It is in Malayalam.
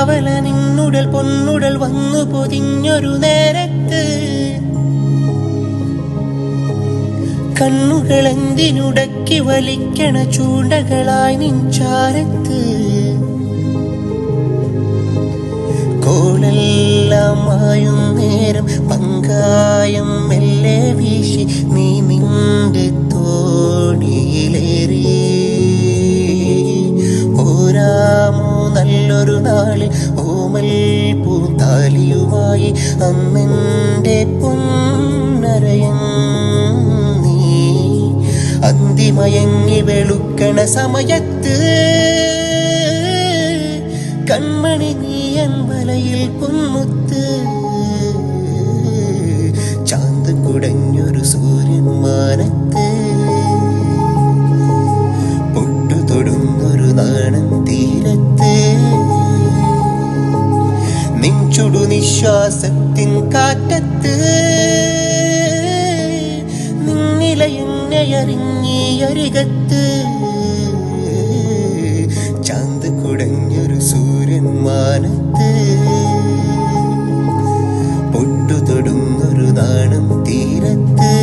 കവല നിന്നുടൽ പൊന്നുടൽ വന്നു പൊതിഞ്ഞൊരു നേരത്ത് കണ്ണുകൾ എന്തിനുടക്കി വലിക്കണ ചൂണ്ടകളായി നിൻചാരത്ത് കോളെല്ലാം മായും നേരം പങ്കായം മെല്ലെ വീശി നീ നിന്റെ തോണിയിലേറി പോരാമോ നല്ലൊരു നാളിൽ ഓമൽ പൂത്താലിയുമായി അന്നെൻ്റെ പൊന്നരയൻ നീ അന്തിമയങ്ങി വെളുക്കണ സമയത്ത് കൺമണി നീയൻ വലയിൽ പൊന്മുത്ത് ചാന്ത് കുടഞ്ഞൊരു സൂര്യൻ മാനത്ത് പൊട്ടു തൊടുന്നൊരു നാണം തീരത്ത് നിൻചുടു നിശ്വാസത്തിൻ കാറ്റത്ത് നിന്നില എന്നെ അറിഞ്ഞി അരികത്ത്